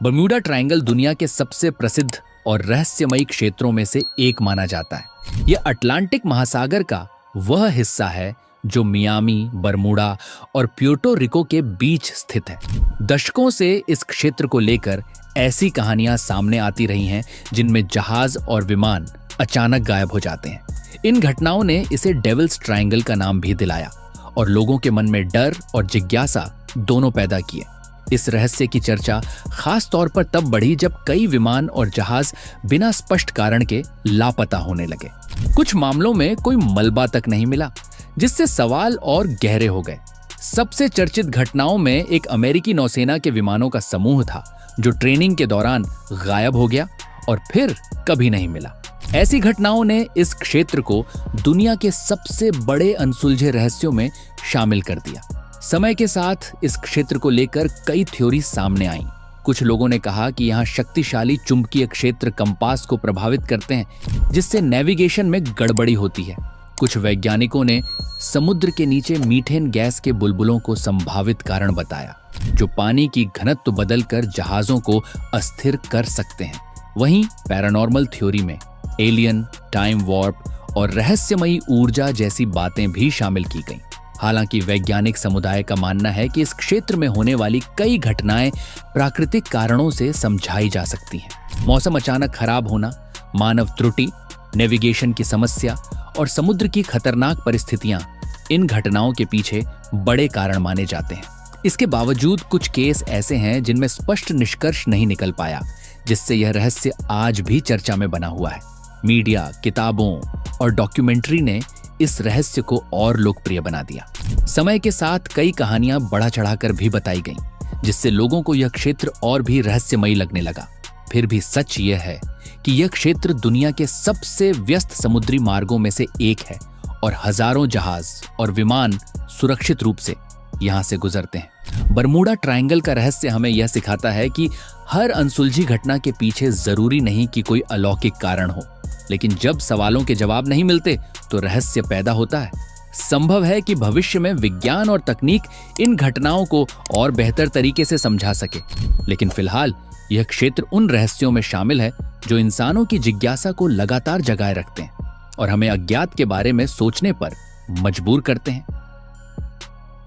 Bermuda triangle दुनिया के सबसे प्रसिद्ध और रहस्यमयी क्षेत्रों में से एक माना जाता है। यह अटलांटिक महासागर का वह हिस्सा है जो मियामी, बर्मुडा और प्यूर्टो रिको के बीच स्थित है। दशकों से इस क्षेत्र को लेकर ऐसी कहानियां सामने आती रही हैं जिनमें जहाज और विमान अचानक गायब हो जाते हैं। इन घटनाओं ने इसे डेविल्स ट्रायंगल का नाम भी दिलाया और लोगों के मन में डर और जिज्ञासा दोनों पैदा किए। इस रहस्य की चर्चा खास तौर पर तब बढ़ी जब कई विमान और जहाज बिना स्पष्ट कारण के लापता होने लगे। कुछ मामलों में कोई मलबा तक नहीं मिला, जिससे सवाल और गहरे हो गए। सबसे चर्चित घटनाओं में एक अमेरिकी नौसेना के विमानों का समूह था जो ट्रेनिंग के दौरान गायब हो गया और फिर कभी नहीं मिला। ऐसी घटनाओं ने इस क्षेत्र को दुनिया के सबसे बड़े अनसुलझे रहस्यों में शामिल कर दिया। समय के साथ इस क्षेत्र को लेकर कई थ्योरी सामने आईं। कुछ लोगों ने कहा कि यहाँ शक्तिशाली चुंबकीय क्षेत्र कंपास को प्रभावित करते हैं, जिससे नेविगेशन में गड़बड़ी होती है। कुछ वैज्ञानिकों ने समुद्र के नीचे मीथेन गैस के बुलबुलों को संभावित कारण बताया, जो पानी की घनत्व बदलकर जहाजों को अस्थिर कर सकते हैं। वहीं पैरानॉर्मल थ्योरी में एलियन, टाइम वॉर्प और रहस्यमयी ऊर्जा जैसी बातें भी शामिल की गईं। हालांकि वैज्ञानिक समुदाय का मानना है कि इस क्षेत्र में होने वाली कई घटनाएं प्राकृतिक कारणों से समझाई जा सकती हैं। मौसम अचानक खराब होना, मानव त्रुटि, नेविगेशन की समस्या और समुद्र की खतरनाक परिस्थितियां इन घटनाओं के पीछे बड़े कारण माने जाते हैं। इसके बावजूद कुछ केस ऐसे हैं जिनमें स्पष्ट निष्कर्ष नहीं निकल पाया, जिससे यह रहस्य आज भी चर्चा में बना हुआ है। मीडिया, किताबों और डॉक्यूमेंट्री ने इस रहस्य को और लोकप्रिय बना दिया। समय के साथ कई कहानियां बढ़ा चढ़ाकर भी बताई गईं, जिससे लोगों को यह क्षेत्र और भी रहस्यमयी लगने लगा। फिर भी सच यह है कि यह क्षेत्र दुनिया के सबसे व्यस्त समुद्री मार्गों में से एक है और हजारों जहाज और विमान सुरक्षित रूप से यहां से गुजरते हैं। बर्मुडा ट्रायंगल का रहस्य हमें यह सिखाता है कि हर अनसुलझी घटना के पीछे जरूरी नहीं कि कोई अलौकिक कारण हो, लेकिन जब सवालों के जवाब नहीं मिलते तो रहस्य पैदा होता है। संभव है कि भविष्य में विज्ञान और तकनीक इन घटनाओं को और बेहतर तरीके से समझा सके, लेकिन फिलहाल यह क्षेत्र उन रहस्यों में शामिल है जो इंसानों की जिज्ञासा को लगातार जगाए रखते हैं और हमें अज्ञात के बारे में सोचने पर मजबूर करते हैं।